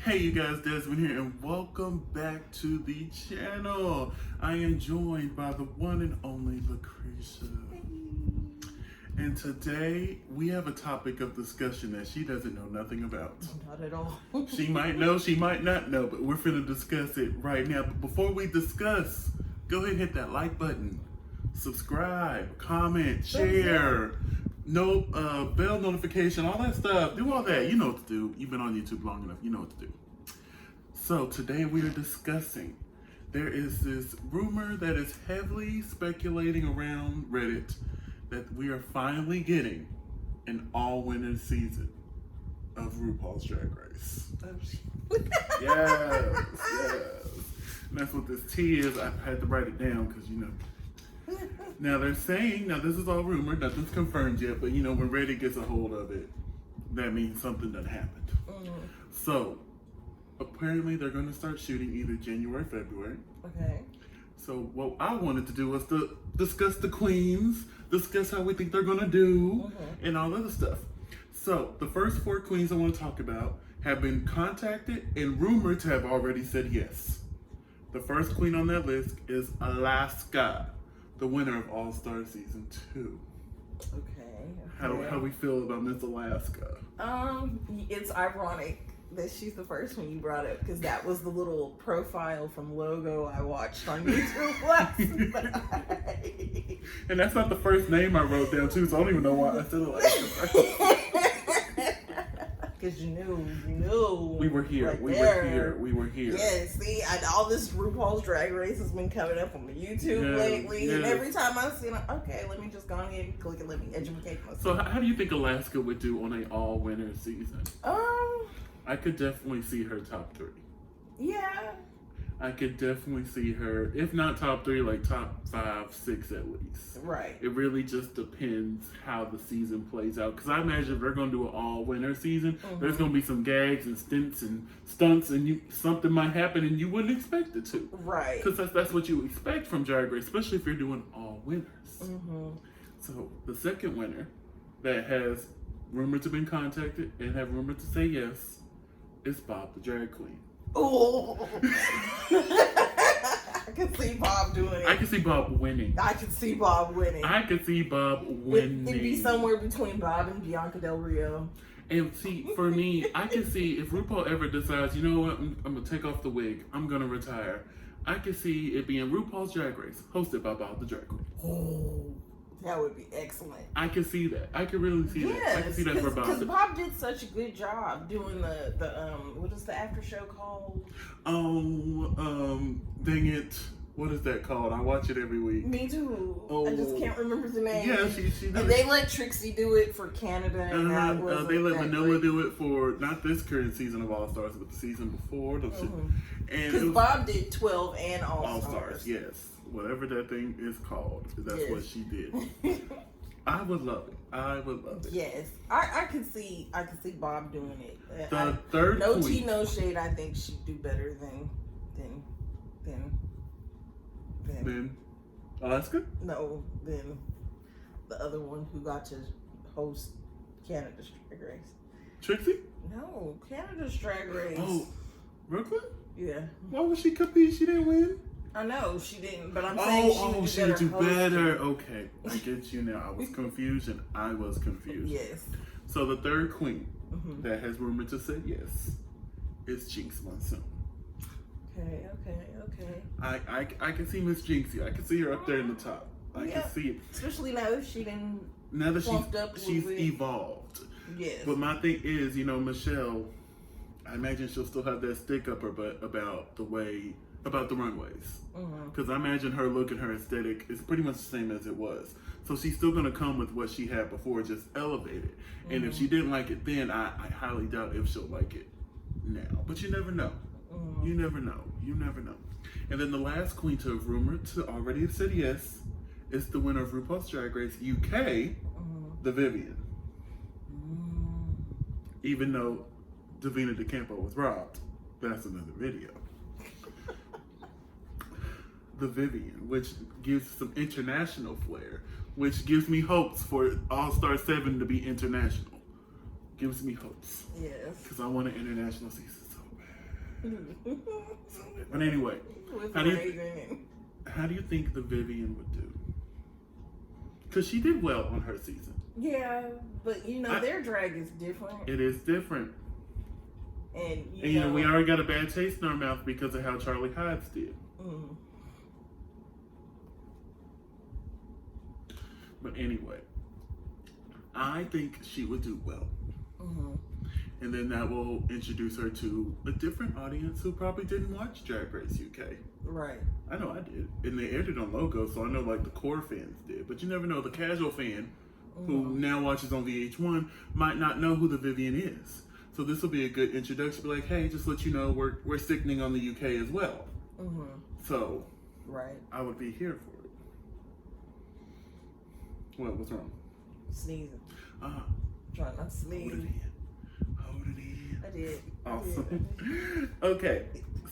Hey you guys, Desmond here, and welcome back to the channel. I am joined by the one and only LACRESHA. And today we have a topic of discussion that she doesn't know nothing about. Not at all. She might know, she might not know, but we're finna discuss it right now. But before we discuss, go ahead and hit that like button, subscribe, comment, share, bell notification, all that stuff. Do all that. You know what to do. You've been on YouTube long enough. You know what to do. So today we are discussing, there is this rumor that is heavily speculating around Reddit that we are finally getting an all-winner season of RuPaul's Drag Race. Yes. And that's what this T is. I had to write it down because, you know. Now they're saying, now this is all rumor, nothing's confirmed yet, but you know, when Reddit gets a hold of it, that means something done happened. So, apparently they're going to start shooting either January, February. Okay. So what I wanted to do was to discuss the queens, discuss how we think they're going to do, and all other stuff. So, the first 4 queens I want to talk about have been contacted and rumored to have already said yes. The first queen on that list is Alaska, the winner of All-Star Season 2. Okay. How we feel about Miss Alaska? It's ironic that she's the first one you brought up because that was the little profile from Logo I watched on YouTube last night. And that's not the first name I wrote down too, so I don't even know why I said Alaska. Because you knew. We were here. Right we there. were here. Yeah, see, all this RuPaul's Drag Race has been coming up on the YouTube lately, and every time I see it, okay, let me just go ahead and click it, let me educate myself. So how do you think Alaska would do on an all-winner season? I could definitely see her top 3. Yeah. I could definitely see her, if not top 3, like top 5, 6 at least. Right. It really just depends how the season plays out. Because I imagine if they're going to do an all-winner season, there's going to be some gags and stunts, and something might happen and you wouldn't expect it to. Right. Because that's what you expect from Drag Race, especially if you're doing all winners. So the second winner that has rumored to been contacted and have rumored to say yes is Bob the Drag Queen. Oh, I can see Bob doing it. I can see Bob winning. I can see Bob winning. I could see Bob winning. It'd be somewhere between Bob and Bianca Del Rio. And see, for me, I can see if RuPaul ever decides, you know what, I'm going to take off the wig, I'm going to retire. I can see it being RuPaul's Drag Race, hosted by Bob the Drag Queen. Oh, that would be excellent. I can see that. I can really see that. I can see that for Bob. Because Bob did such a good job doing the what is the after show called? Dang it. What is that called? I watch it every week. Me too. I just can't remember the name. Yeah, she does. And they let Trixie do it for Canada. And that was they let Manila do it for not this current season of All Stars, but the season before. Because Bob did 12 and All Stars. Yes. Whatever that thing is called, that's what she did. I would love it. Yes, I could see Bob doing it. The third no queen. tea, no shade. I think she'd do better than Alaska. No, than the other one who got to host Canada's Drag Race. Trixie? No, Canada's Drag Race. Oh, Brooklyn? Yeah. Why would she compete? She didn't win. I know she didn't, but I'm saying she would do better. Okay, I get you now. I was confused. Yes. So the third queen that has rumored to say yes is Jinx Monsoon. Okay. I can see Miss Jinxie. I can see her up there in the top. I can see it. Especially now that she didn't. Now that she's evolved. Yes. But my thing is, you know, Michelle, I imagine she'll still have that stick up her butt about the runways. Because I imagine her look and her aesthetic is pretty much the same as it was. So she's still going to come with what she had before, just elevated. And if she didn't like it then, I highly doubt if she'll like it now. But you never know. You never know. And then the last queen to have rumored to already have said yes is the winner of RuPaul's Drag Race UK, the Vivienne. Even though Davina DeCampo was robbed, that's another video. The Vivienne, which gives some international flair, which gives me hopes for All-Star 7 to be international. Gives me hopes. Yes. Because I want an international season so bad. But anyway, With how do you think the Vivian would do? Because she did well on her season. Yeah, but their drag is different. It is different. And you know, we already got a bad taste in our mouth because of how Charlie Hides did. Mm. But anyway, I think she would do well. Mm-hmm. And then that will introduce her to a different audience who probably didn't watch Drag Race UK. Right. I know I did. And they aired it on Logo, so I know like the core fans did. But you never know, the casual fan who now watches on VH1 might not know who the Vivian is. So this will be a good introduction. Be like, hey, just let you know we're sickening on the UK as well. Mm-hmm. So right. I would be here for it. What's wrong? Sneezing. Trying not to sneeze. Hold it in. I did. Awesome. Okay,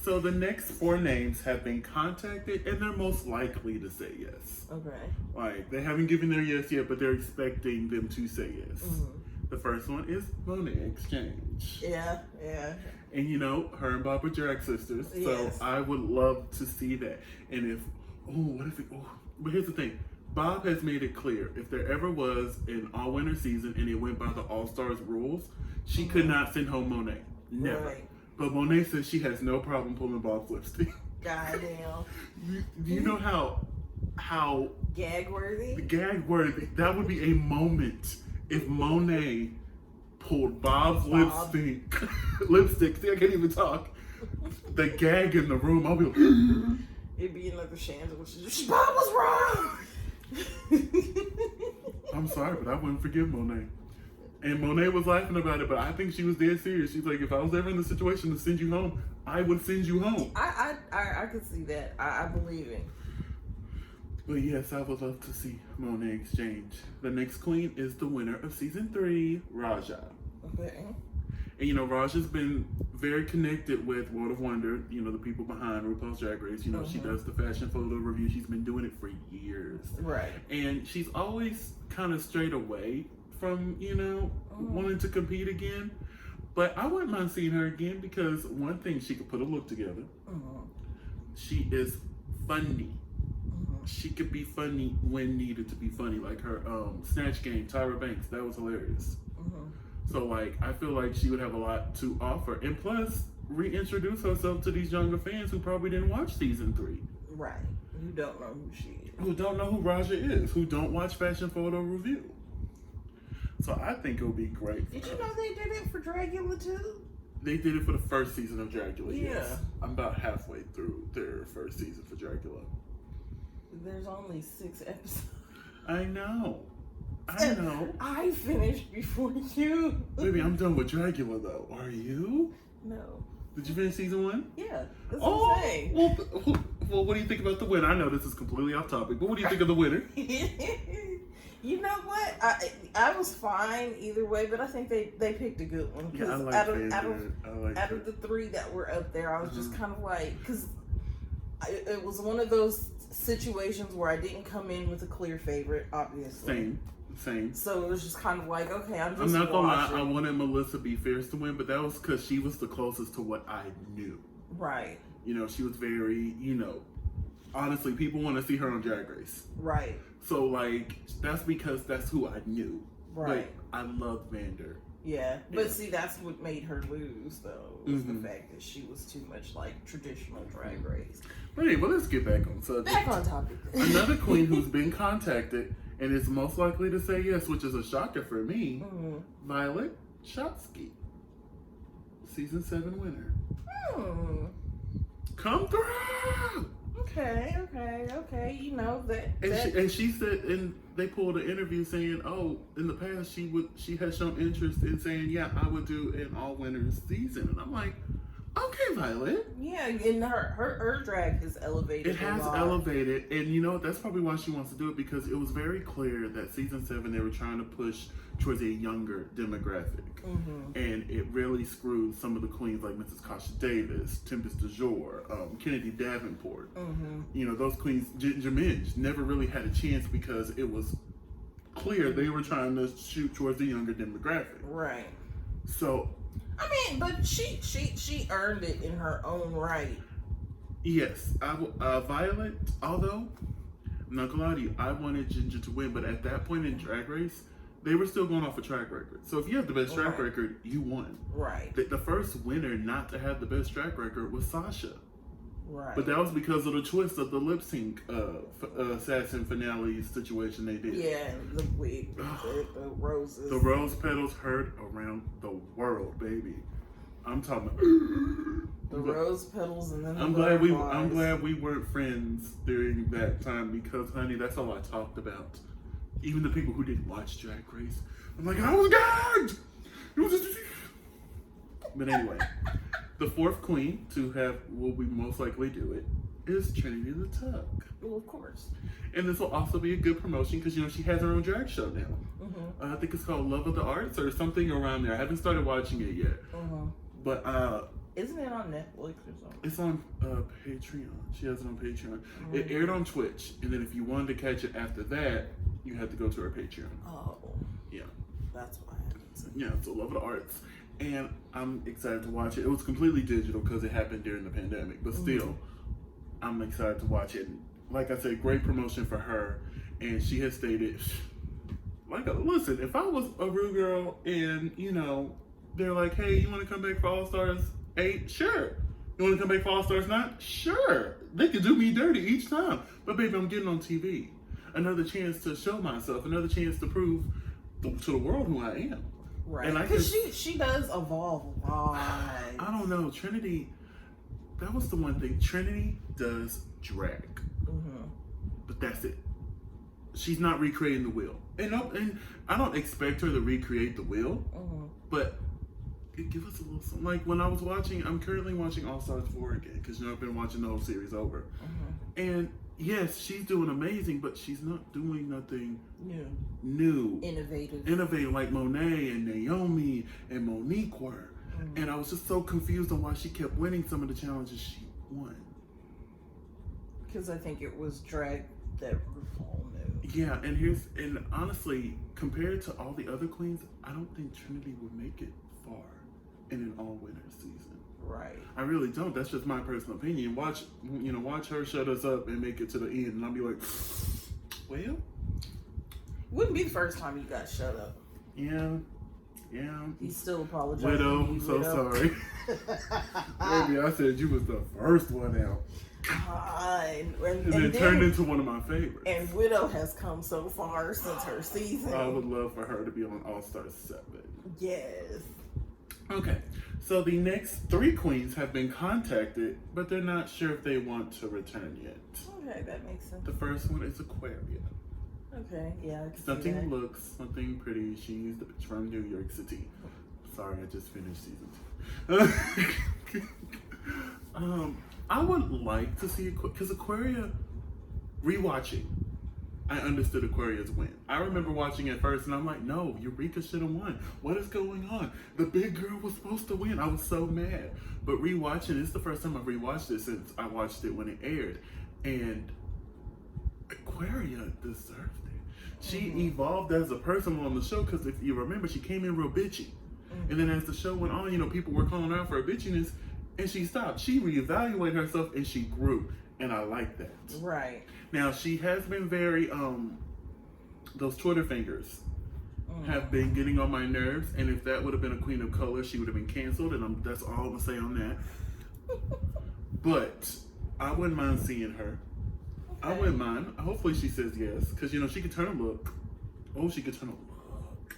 so the next 4 names have been contacted and they're most likely to say yes. Okay. Like, they haven't given their yes yet, but they're expecting them to say yes. Mm-hmm. The first one is Monet Exchange. Yeah. And you know, her and Bob are drag sisters, so yes. I would love to see that. And but here's the thing. Bob has made it clear, if there ever was an all-winner season and it went by the All-Stars rules, she could not send home Monet. Never. Right. But Monet says she has no problem pulling Bob's lipstick. Goddamn. Do you know how gag-worthy? Gag-worthy. That would be a moment if Monet pulled Bob's lipstick. See, I can't even talk. The gag in the room, I'll be like... It'd be another Shangela. Bob was wrong! I'm sorry, but I wouldn't forgive Monet. And Monet was laughing about it, but I think she was dead serious. She's like, if I was ever in the situation to send you home, I would send you home. I could see that. I believe it. But yes, I would love to see Monet Exchange. The next queen is the winner of season 3, Raja. Okay. And you know, Raja's been very connected with World of Wonder, you know, the people behind RuPaul's Drag Race. You know, she does the fashion photo review. She's been doing it for years. Right. And she's always kind of strayed away from, you know, wanting to compete again. But I wouldn't mind seeing her again because one thing, she could put a look together. She is funny. She could be funny when needed to be funny. Like her Snatch Game, Tyra Banks, that was hilarious. So, like, I feel like she would have a lot to offer. And plus, reintroduce herself to these younger fans who probably didn't watch season 3. Right. Who don't know who she is. Who don't know who Raja is. Who don't watch Fashion Photo Review. So, I think it would be great. Did you know they did it for Dragula, too? They did it for the first season of Dragula, yeah. Yes. I'm about halfway through their first season for Dragula. There's only 6 episodes. I know. I finished before you. Baby, I'm done with Dragula, though. Are you? No. Did you finish season 1? Yeah. That's what I'm saying. Well, what do you think about the winner? I know this is completely off topic, but what do you think of the winner? You know what? I was fine either way, but I think they picked a good one. Yeah, I like out of the 3 that were up there, I was just kind of like, because it was one of those situations where I didn't come in with a clear favorite, obviously. Same. So it was just kind of like, okay, I'm not gonna lie, I wanted Melissa B. Fierce to win, but that was because she was the closest to what I knew. Right. You know, she was very, you know, honestly, people want to see her on Drag Race. Right. So, like, that's because that's who I knew. Right. But I love Vander. Yeah. But see, that's what made her lose, though, was the fact that she was too much like traditional Drag Race. But anyway, let's get back on subject. Back on topic. Another queen who's been contacted and is most likely to say yes, which is a shocker for me, Violet Chachki, season 7 winner. Come through! Okay. You know that. And she said, and they pulled an interview saying, "Oh, in the past she has shown interest in saying, yeah, I would do an all winners season." And I'm like, okay, Violet. Yeah, and her drag has elevated. It has elevated, and you know that's probably why she wants to do it, because it was very clear that season 7 they were trying to push towards a younger demographic, and it really screwed some of the queens like Mrs. Kasha Davis, Tempest DeJour, Kennedy Davenport. You know, those queens, Ginger Minj, never really had a chance because it was clear they were trying to shoot towards the younger demographic. Right. So I mean, but she earned it in her own right. Yes, Violet. Although I'm not gonna lie to you, I wanted Ginger to win, but at that point in Drag Race, they were still going off a track record. So if you have the best track record, you won. Right. The first winner not to have the best track record was Sasha. Right. But that was because of the twist of the lip sync assassin finale situation they did. Yeah, the wig, the roses. The rose petals heard around the world, baby. I'm talking about the rose petals and then the I'm glad we weren't friends during that time because, honey, that's all I talked about. Even the people who didn't watch Drag Race, I'm like, I was gagged. It was just... But anyway, the fourth queen to have will we most likely do it is Trinity the Tuck. Well, of course. And this will also be a good promotion because she has her own drag show now. Mm-hmm. I think it's called Love of the Arts or something around there. I haven't started watching it yet. Mm-hmm. But isn't it on Netflix or something? it's on Patreon. She has it on Patreon. Mm-hmm. It aired on Twitch, and then if you wanted to catch it after that, you had to go to her Patreon. Oh. Yeah. That's why I haven't seen it. Yeah, so Love of the Arts. And I'm excited to watch it. It was completely digital because it happened during the pandemic, but still, I'm excited to watch it. And like I said, great promotion for her. And she has stated, listen, if I was a Ru girl and, they're like, hey, you want to come back for All Stars 8? Sure. You want to come back for All Stars 9? Sure. They could do me dirty each time. But baby, I'm getting on TV. Another chance to show myself. Another chance to prove to the world who I am. Right. Because she does evolve a lot. I don't know. Trinity, that was the one thing. Trinity does drag. Mm-hmm. But that's it. She's not recreating the wheel. And I don't expect her to recreate the wheel. Mm-hmm. But give us a little something. Like when I was watching, I'm currently watching All Stars 4 again because I've been watching the whole series over. Mm-hmm. And yes, she's doing amazing, but she's not doing nothing new. Innovative like Monet and Naomi and Monique were. Mm-hmm. And I was just so confused on why she kept winning some of the challenges she won. Because I think it was drag that RuPaul knew. Yeah, and honestly, compared to all the other queens, I don't think Trinity would make it far in an all-winners season. Right. I really don't. That's just my personal opinion. Watch her shut us up and make it to the end, and I'll be like, well, wouldn't be the first time you got shut up. Yeah. He's still apologizing. Widow, I'm so sorry. Baby, I said you was the first one out. And then turned into one of my favorites. And Widow has come so far since her season. I would love for her to be on All Stars 7. Yes. Okay, so the next 3 queens have been contacted, but they're not sure if they want to return yet. Okay, that makes sense. The first one is Aquaria. Okay, yeah, I can Something see that. looks, something pretty. She's the bitch from New York City. Sorry, I just finished season 2. I would like to see because Aquaria, rewatching, I understood Aquaria's win. I remember watching it first and I'm like, no, Eureka should have won. What is going on? The big girl was supposed to win. I was so mad. But rewatching, it's the first time I've rewatched it since I watched it when it aired. And Aquaria deserved it. She evolved as a person on the show because if you remember, she came in real bitchy. And then as the show went on, people were calling her out for her bitchiness and she stopped. She reevaluated herself and she grew. And I like that. Right. Now, she has been very, those Twitter fingers have been getting on my nerves. And if that would have been a queen of color, she would have been canceled. And that's all I'm going to say on that. But I wouldn't mind seeing her. Okay. I wouldn't mind. Hopefully she says yes. Because, she could turn a look. Oh, she could turn a look.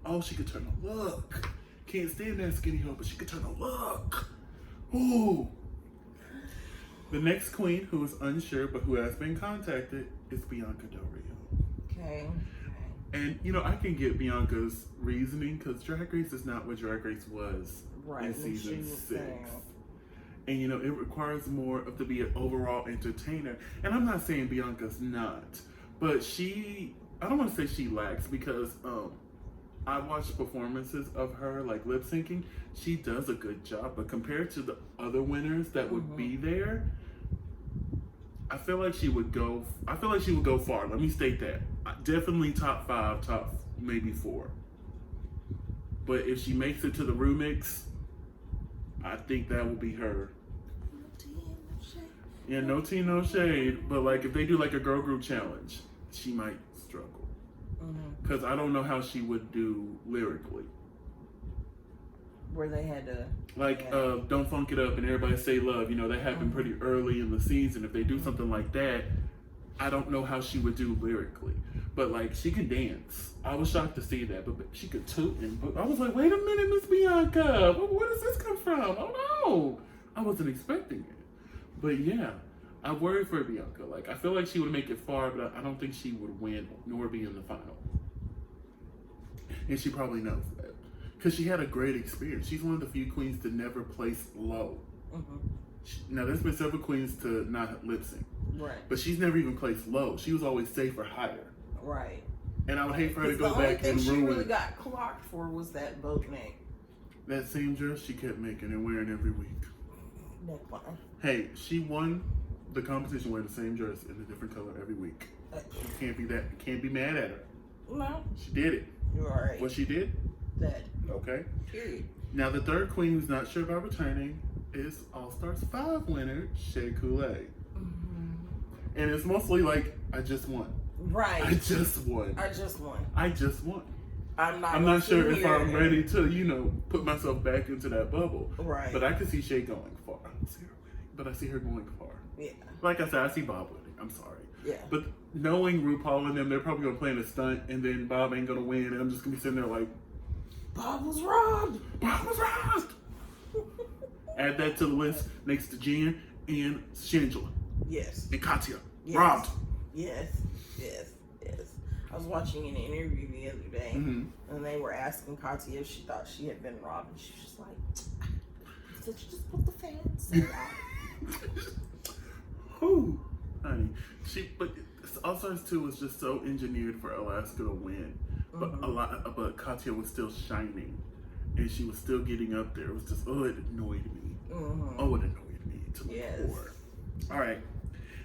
Oh, she could turn a look. Can't stand that skinny hoe, but she could turn a look. Ooh. The next queen, who is unsure but who has been contacted, is Bianca Del Rio. Okay. And, I can get Bianca's reasoning because Drag Race is not what Drag Race was in season 6. And, it requires more to be an overall entertainer. And I'm not saying Bianca's not, but I don't want to say she lacks because I watched performances of her, like lip syncing. She does a good job, but compared to the other winners that would be there, I feel like she would go far. Let me state that. Definitely top 5, top maybe 4. But if she makes it to the remix, I think that will be her. No tea, no shade. Yeah, no tea, no shade. But like, if they do like a girl group challenge, she might struggle. Because I don't know how she would do lyrically. Where they had to... Like, Don't Funk It Up and Everybody Say Love. You know, that happened pretty early in the season. If they do something like that, I don't know how she would do lyrically. But like, she can dance. I was shocked to see that. But she could toot. But I was like, wait a minute, Miss Bianca. Where does this come from? Oh no. I wasn't expecting it. But yeah, I worried for Bianca. Like, I feel like she would make it far, but I don't think she would win nor be in the final. And she probably knows that. Because she had a great experience. She's one of the few queens to never place low. Now, there's been several queens to not lip sync. Right. But she's never even placed low. She was always safe or higher. Right. And I would hate for her to go back and ruin. The only thing she really got clocked for was that boat neck. That same dress she kept making and wearing every week. Neckline. Hey, she won the competition wearing the same dress in a different color every week. You can't be mad at her. No. She did it. You're right. What she did? That. Okay. Period. Now the third queen who's not sure about returning is All Stars 5 winner Shea Coulee. And it's mostly like, I just won. Right. I just won. I just won. I just won. I'm not sure if I'm ready to, put myself back into that bubble. Right. But I can see Shea going far. I don't see her winning, but I see her going far. Yeah. Like I said, I see Bob winning. I'm sorry. Yeah. But knowing RuPaul and them, they're probably going to play in a stunt, and then Bob ain't going to win, and I'm just going to be sitting there like, Bob was robbed. Bob was robbed. Add that to the list next to Jen and Shangela. Yes. And Katya. Yes. Robbed. Yes. I was watching an interview the other day, and they were asking Katya if she thought she had been robbed, and she was just like, "So just what the fans say." Whew, honey. But All Stars 2 was just so engineered for Alaska to win, but Katya was still shining, and she was still getting up there. It was just, it annoyed me. Oh, it annoyed me to the core. All right.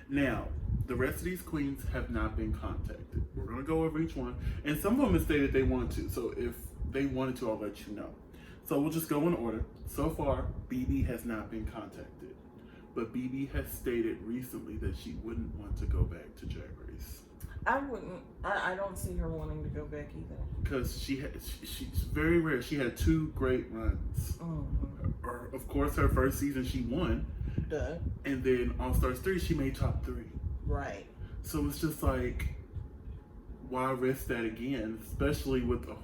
Now, the rest of these queens have not been contacted. We're going to go over each one. And some of them have stated they want to. So if they wanted to, I'll let you know. So we'll just go in order. So far, BB has not been contacted. But BB has stated recently that she wouldn't want to go back to Drag Race. I wouldn't. I don't see her wanting to go back either. Because she's very rare. She had 2 great runs. Of course, her first season she won. Duh. And then All Stars 3, she made top 3. Right. So it's just like, why risk that again? Especially with I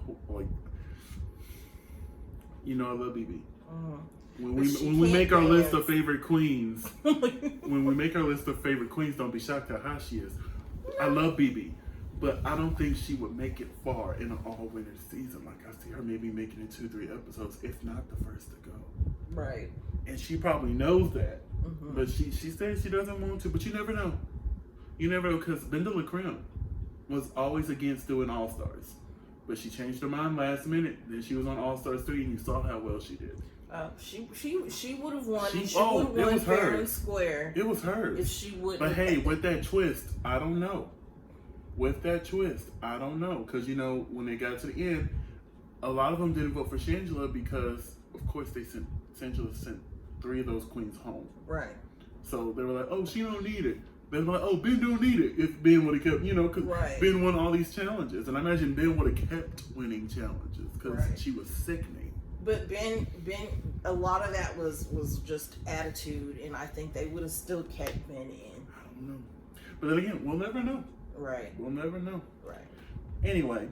love BB. When we make our list of favorite queens, don't be shocked at how she is. I love BB, but I don't think she would make it far in an all-winner season. Like, I see her maybe making it 2-3 episodes, if not the first to go. Right. And she probably knows that, but she says she doesn't want to. But you never know. You never know, because Brenda LaCreme was always against doing All Stars, but she changed her mind last minute. Then she was on All Stars 3, and you saw how well she did. She would have won. She would have won fair and square. It was hers. If she would. But hey, with that twist, I don't know. With that twist, I don't know, because when they got to the end, a lot of them didn't vote for Shangela because, of course, Shangela sent 3 of those queens home. Right. So they were like, "Oh, she don't need it." They were like, "Oh, Ben don't need it." If Ben would have kept, because Ben won all these challenges, and I imagine Ben would have kept winning challenges because she was sickening. But Ben, a lot of that was just attitude, and I think they would have still kept Ben in. I don't know, but then again, we'll never know. Right. We'll never know. Right. Anyway,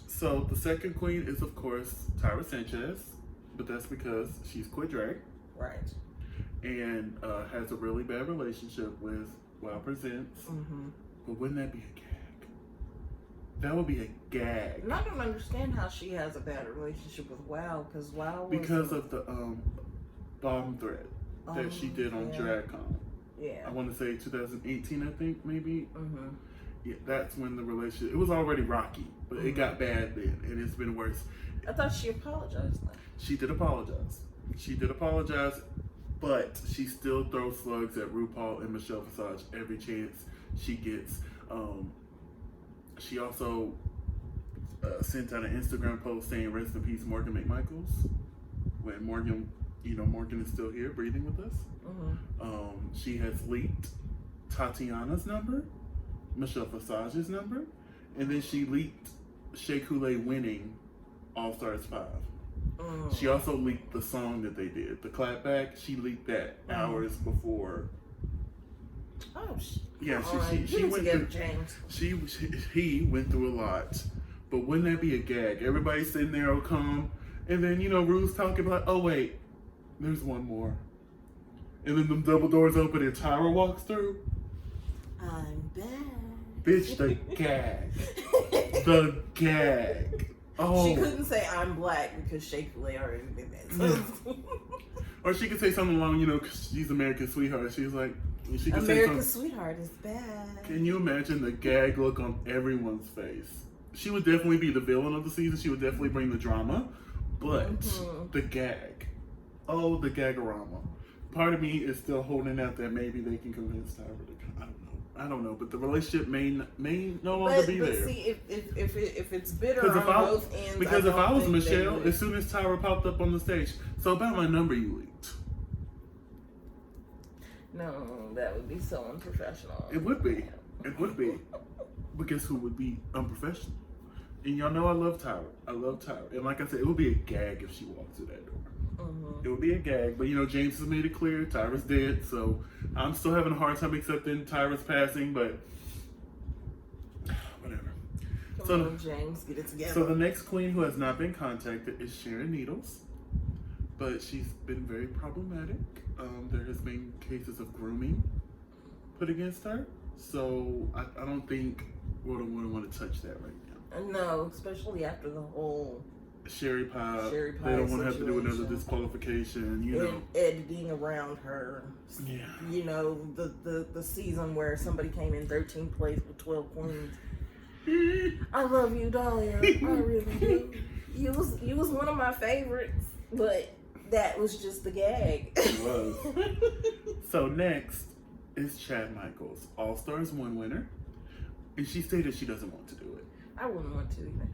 so the second queen is of course Tyra Sanchez, but that's because she's quit drag. Right. And has a really bad relationship with Wow Presents. But wouldn't that be a gag? That would be a gag. And I don't understand how she has a bad relationship with Wow, because Wow was... Because of the bomb threat that she did on DragCon. Yeah. I want to say 2018, I think, maybe. Yeah, that's when the relationship... It was already rocky, but it got bad then, and it's been worse. I thought she apologized. She did apologize. But she still throws slugs at RuPaul and Michelle Visage every chance she gets. She also sent out an Instagram post saying "Rest in peace, Morgan McMichaels," when Morgan, Morgan is still here breathing with us. She has leaked Tatiana's number, Michelle Visage's number, and then she leaked Shea Coulee winning All-Stars 5. She also leaked the song that they did, the clapback. She leaked that hours before. Oh, yeah. She went through. James. He went through a lot, but wouldn't that be a gag? Everybody sitting there all calm, and then Rue's talking like, "Oh wait, there's one more," and then the double doors open and Tyra walks through. I'm back. Bitch, the gag. The gag. Oh. She couldn't say I'm black because Shea Coulee already did that. So. Or she could say something along, because she's America's sweetheart. She's like, she could America's sweetheart is back. Can you imagine the gag look on everyone's face? She would definitely be the villain of the season. She would definitely bring the drama. But the gag. Oh, the gagorama. Part of me is still holding out that maybe they can convince Tyra to come. I don't know, but the relationship may no longer be there. But see, if it's bitter on both ends, because if I was Michelle, as soon as Tyra popped up on the stage, so about my number you leaked. No, that would be so unprofessional. It would be. It would be. But guess who would be unprofessional? And y'all know I love Tyra. And like I said, it would be a gag if she walked through that door. It would be a gag, but James has made it clear Tyra's dead, so I'm still having a hard time accepting Tyra's passing, but whatever. Come on, James, get it together. So the next queen who has not been contacted is Sharon Needles, but she's been very problematic. There has been cases of grooming put against her, so I don't think we'll want to touch that right now. No, especially after the whole Sherry Pie. They don't want to have to do another disqualification, And editing around her. Yeah. The season where somebody came in 13th place with 12 queens. I love you, Dahlia. I really do. You was one of my favorites, but that was just the gag. It was. So next is Chad Michaels, All-Stars 1 winner. And she stated she doesn't want to do it. I wouldn't want to either.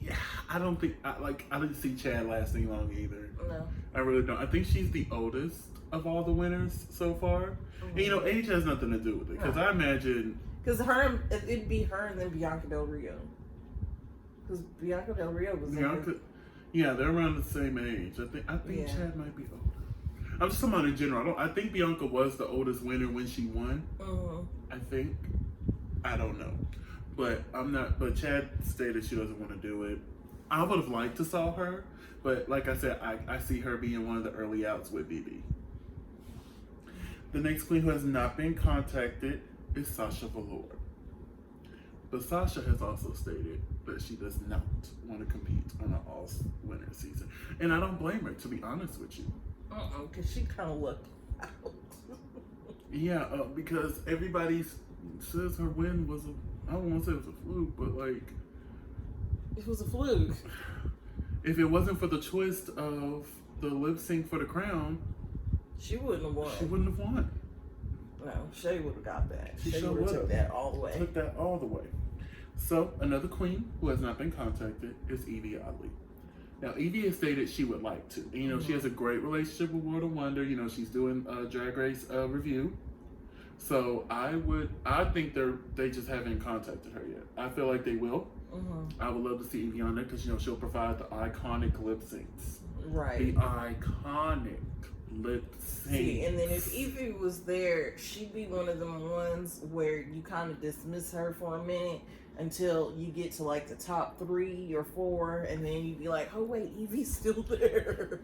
Yeah, I don't think I didn't see Chad lasting long either. No, I really don't. I think she's the oldest of all the winners so far. And age has nothing to do with it because I imagine it'd be her and then Bianca Del Rio. Because Bianca Del Rio was yeah, they're around the same age. I think Chad might be older. I'm just talking about in general. I think Bianca was the oldest winner when she won. I think. I don't know. But but Chad stated she doesn't want to do it. I would have liked to saw her, but like I said, I see her being one of the early outs with BB. The next queen who has not been contacted is Sasha Velour. But Sasha has also stated that she does not want to compete on an all-winner season. And I don't blame her, to be honest with you. Because she kind of looked out. Yeah, because everybody says her win was I don't want to say it was a fluke, but like... It was a fluke. If it wasn't for the twist of the lip sync for the crown... She wouldn't have won. She wouldn't have won. No, Shay would have got that. She would have took that all the way. Took that all the way. So, another queen who has not been contacted is Evie Oddly. Now, Evie has stated she would like to. And, she has a great relationship with World of Wonder. She's doing a Drag Race review. So I think they just haven't contacted her yet. I feel like they will. I would love to see Evie on there because she'll provide the iconic lip syncs. Right. The iconic lip syncs. See, and then if Evie was there, she'd be one of them ones where you kind of dismiss her for a minute until you get to like the top 3 or 4, and then you'd be like, oh wait, Evie's still there.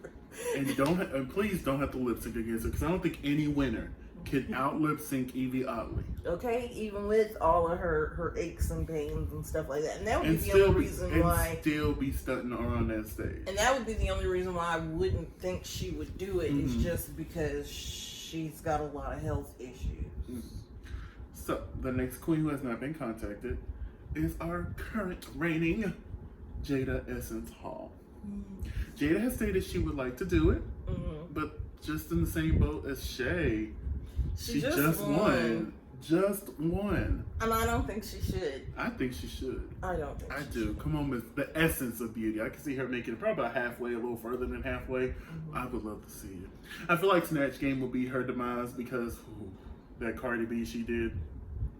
And please don't have to lip sync against her because I don't think any winner can out lip sync Evie Oddly. Okay, even with all of her aches and pains and stuff like that. And that would be the only reason why. And still be stunting on that stage. And that would be the only reason why I wouldn't think she would do it, is just because she's got a lot of health issues. So, the next queen who has not been contacted is our current reigning Jada Essence Hall. Jada has stated she would like to do it, but just in the same boat as Shay, she just won Just one. And I don't think she should. I think she should. I don't think I she do. should. Come on, Miss. The essence of beauty. I can see her making it probably about halfway, a little further than halfway. I would love to see it. I feel like Snatch Game will be her demise because that Cardi B she did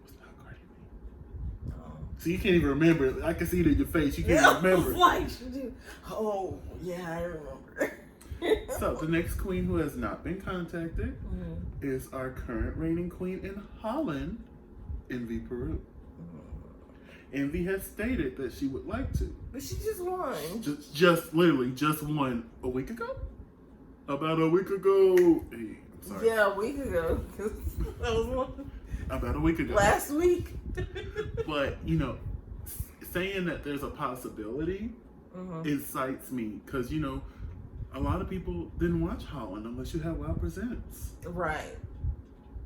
was not Cardi B. So you can't even remember it. I can see it in your face. You can't remember. Like she did. Oh, yeah, I remember. So the next queen who has not been contacted is our current reigning queen in Holland, Envy Peru. Envy has stated that she would like to. But she just won. Just literally just won a week ago? About a week ago. Hey, I'm sorry. Yeah, a week ago. That was one. About a week ago. Last week. But, saying that there's a possibility incites me. Because, a lot of people didn't watch Holland unless you had Wow Presents. Right.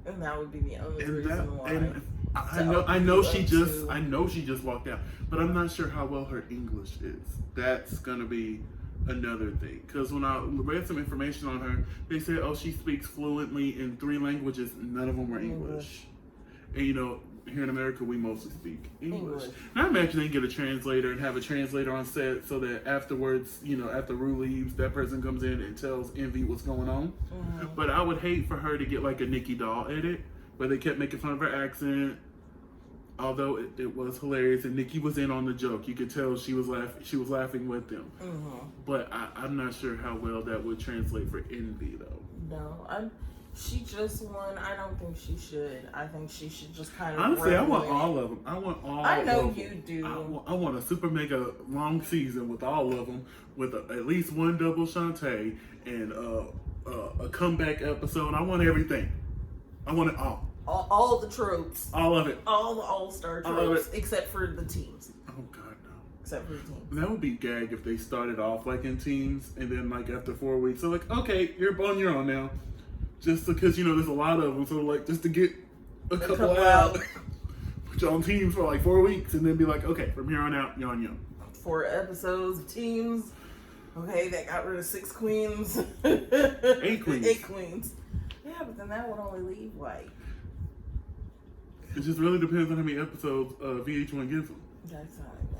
And that would be the only reason why. And I know she just walked out, but I'm not sure how well her English is. That's gonna be another thing. Because when I read some information on her, they said, oh, she speaks fluently in 3 languages. None of them were English. And here in America, we mostly speak English. And I imagine they get a translator and have a translator on set so that afterwards, after Rue leaves, that person comes in and tells Envy what's going on. But I would hate for her to get like a Nikki Doll edit where they kept making fun of her accent. Although it was hilarious and Nikki was in on the joke. You could tell she was laughing with them. But I'm not sure how well that would translate for Envy though. No, she just won. I don't think she should. I think she should just kind of. Honestly, I want all of them. I want all. I know of them. you do. I want a super mega long season with all of them, with at least one double Shantae and a comeback episode. I want everything. I want it all. All the tropes. All of it. All the all-star tropes, except for the teams. Oh God, no. Except for the teams. That would be gag if they started off like in teams and then like after 4 weeks, they're like, okay, you're on your own now. Just because, there's a lot of them. So, like, just to get a couple out. Put you on teams for, like, 4 weeks. And then be like, okay, from here on out, you're on your own. 4 episodes of teams. Okay, that got rid of 6 queens. 8 queens. 8 queens. Yeah, but then that would only leave, like... It just really depends on how many episodes VH1 gives them. That's how I know.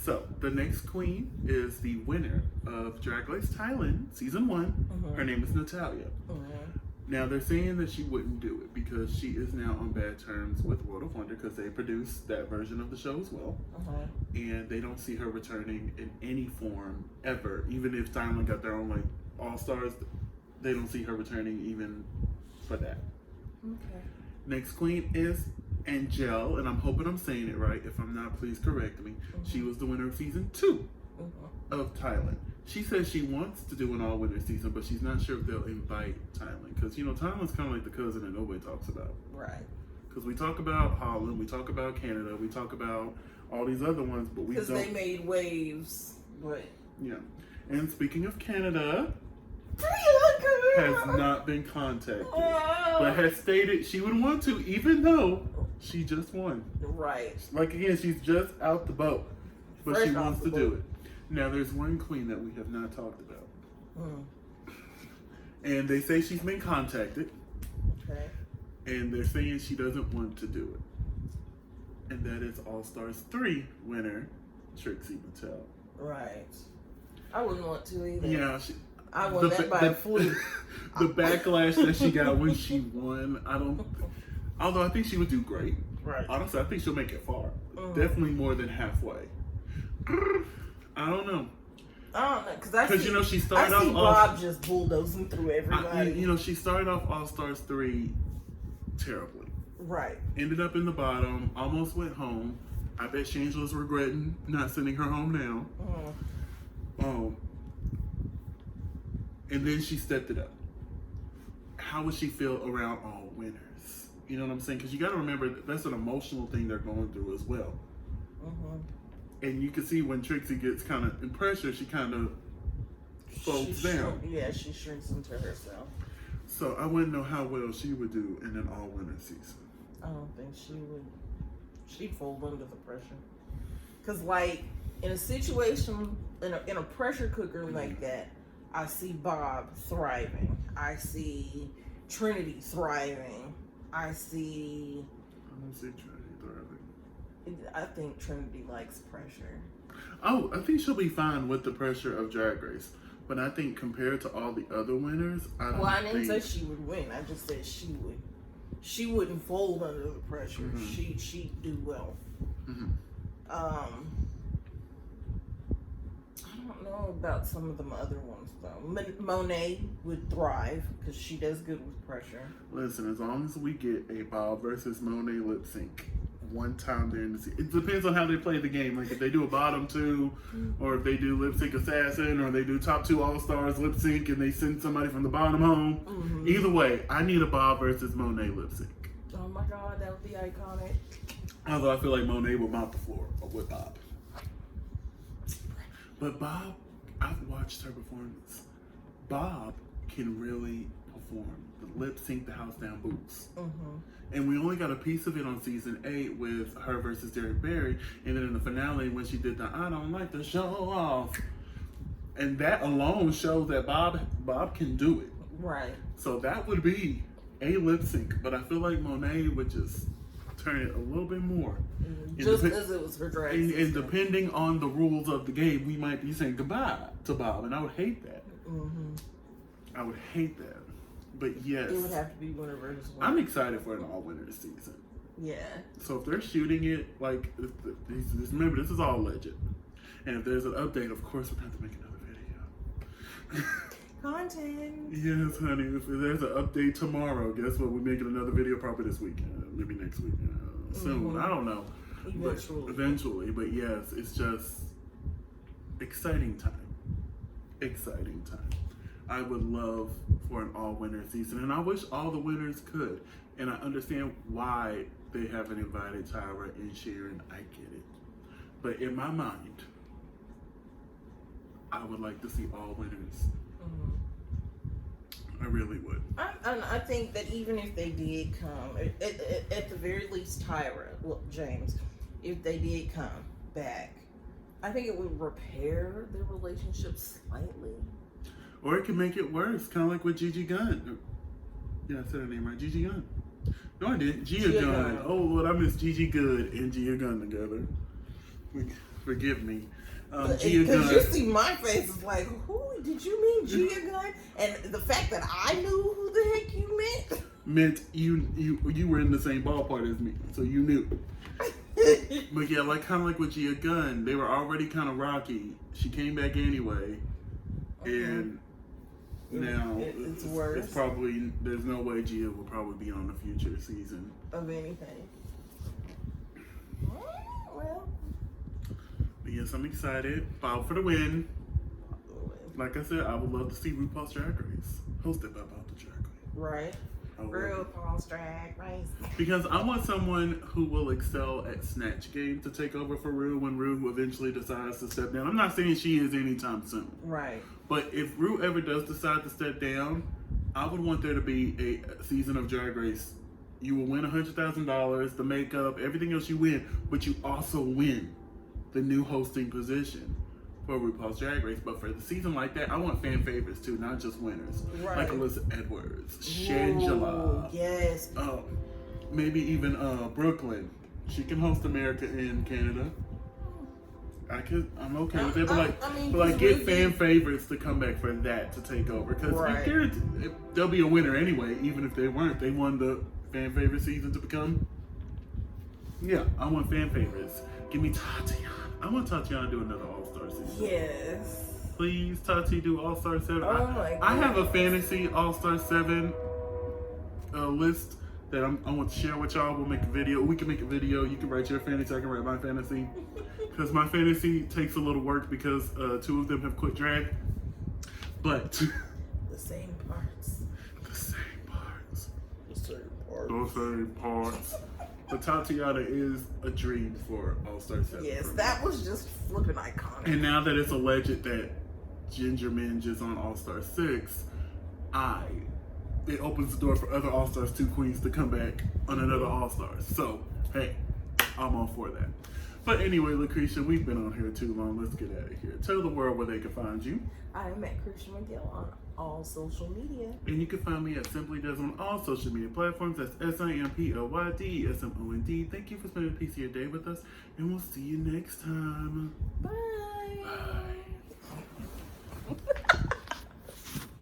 So, the next queen is the winner of Drag Race Thailand, Season 1. Her name is Natalia. Now, they're saying that she wouldn't do it because she is now on bad terms with World of Wonder because they produced that version of the show as well. And they don't see her returning in any form ever. Even if Thailand got their own, like, All-Stars, they don't see her returning even for that. Okay. Next queen is Angel, and I'm hoping I'm saying it right. If I'm not, please correct me. She was the winner of Season 2 of Thailand. She says she wants to do an all-winner season, but she's not sure if they'll invite Thailand. Because, Thailand's kind of like the cousin that nobody talks about. Right. Because we talk about Holland, we talk about Canada, we talk about all these other ones, but we don't. Because they made waves, but... Yeah. And speaking of Canada... has not been contacted, but has stated she would want to, even though she just won. Right. Like again, she's just out the boat, but Fresh she wants to boat. do it. Now, there's one queen that we have not talked about, and they say she's been contacted. Okay. And they're saying she doesn't want to do it, and that is All Stars 3 winner Trixie Mattel. Right. I wouldn't want to either. Yeah. I won that by a fluke. The backlash that she got when she won, although I think she would do great. Right. Honestly, I think she'll make it far. Definitely more than halfway. I don't know. I don't know, because she started off Bob just bulldozing through everybody. She started off All Stars 3 terribly. Right. Ended up in the bottom, almost went home. I bet Shangela's regretting not sending her home now. And then she stepped it up. How would she feel around all winners? You know what I'm saying? Because you got to remember that's an emotional thing they're going through as well. And you can see when Trixie gets kind of in pressure, she kind of folds down. She shrinks into herself. So I wouldn't know how well she would do in an all-winner season. I don't think she would. She'd fold under the pressure. Because, like, in a situation, in a pressure cooker like that, I see Bob thriving. I see Trinity thriving. I see. I don't see Trinity thriving. I think Trinity likes pressure. Oh, I think she'll be fine with the pressure of Drag Race. But I think compared to all the other winners, I didn't say she would win. I just said she would. She wouldn't fold under the pressure. Mm-hmm. She'd do well. Mm-hmm. I don't know about some of them other ones though. Monet would thrive because she does good with pressure. Listen, as long as we get a Bob versus Monet lip sync one time during the season, it depends on how they play the game. Like if they do a bottom two, or if they do lip sync assassin, or they do top two all stars lip sync and they send somebody from the bottom home. Mm-hmm. Either way, I need a Bob versus Monet lip sync. Oh my God, that would be iconic. Although I feel like Monet will mop the floor with Bob. But Bob, I've watched her performance. Bob can really perform. The lip sync, the house down boots. Mm-hmm. And we only got a piece of it on season 8 with her versus Derek Barry. And then in the finale when she did the I don't like to show off. And that alone shows that Bob can do it. Right. So that would be a lip sync. But I feel like Monet would just turn it a little bit more. Mm-hmm. Just as it was her drag. And depending on the rules of the game, we might be saying goodbye to Bob. And I would hate that. Mm-hmm. I would hate that. But yes, it would have to be winner versus winner. I'm excited for an all-winner season. Yeah. So if they're shooting it, like, remember, this is all legend. And if there's an update, of course, we're going to have to make another video. Content. Yes, honey. If there's an update tomorrow, guess what? We're making another video probably this week. Maybe next week. Soon. Mm-hmm. I don't know. Eventually. But yes, it's just exciting time. Exciting time. I would love for an all-winner season, and I wish all the winners could. And I understand why they haven't invited Tyra and Sharon. I get it. But in my mind, I would like to see all winners. Mm-hmm. I really would. I think that even if they did come, at the very least, Tyra, James, if they did come back, I think it would repair their relationship slightly. Or it can make it worse, kind of like with Gigi Gunn. Yeah, I said her name right. Gigi Gunn. No, I didn't. Gia Gunn. Oh, Lord, I miss Gigi Good and Gia Gunn together. Forgive me. Gia Gunn. Because you see my face is like, who did you mean Gia Gunn? And the fact that I knew who the heck you meant you were in the same ballpark as me, so you knew. But yeah, like kind of like with Gia Gunn, they were already kind of rocky. She came back anyway, and now it's worse. It's probably there's no way Gia will probably be on a future season of anything. Well, but yes, I'm excited. Bob for the win. Like I said, I would love to see RuPaul's Drag Race hosted by Bob the Drag Race. Right. RuPaul's Drag Race. Because I want someone who will excel at Snatch Game to take over for Ru when Ru eventually decides to step down. I'm not saying she is anytime soon. Right. But if Ru ever does decide to step down, I would want there to be a season of Drag Race. You will win $100,000, the makeup, everything else you win, but you also win the new hosting position for RuPaul's Drag Race. But for the season like that, I want fan favorites too, not just winners. Right. Like Alyssa Edwards, Shangela. Yes. Maybe even Brooklyn. She can host America and Canada. I'm okay with it, but get fan favorites to come back for that to take over, because they'll be a winner anyway, even if they weren't. They won the fan favorite season to become. Yeah, I want fan favorites. Give me Tatiana. I want Tatiana to do another All-Star season. Yes. Please, Tati, do All-Star 7. Oh my God. I have a fantasy All-Star 7 list that I want to share with y'all. We'll make a video. We can make a video. You can write your fantasy. I can write my fantasy. Because my fantasy takes a little work because 2 of them have quit drag. But the same parts. The same parts. The same parts. But Tatiana is a dream for All-Star 7. Yes, that was just flipping iconic. And now that it's alleged that Ginger Minj is on All-Star 6, it opens the door for other All-Stars 2 queens to come back on another All-Stars. So, hey, I'm all for that. But anyway, LaCreSha, we've been on here too long. Let's get out of here. Tell the world where they can find you. I am at Crucial McGill on all social media. And you can find me at Simply Does on all social media platforms. That's SIMPLYDSMOND. Thank you for spending a piece of your day with us, and we'll see you next time. Bye. Bye.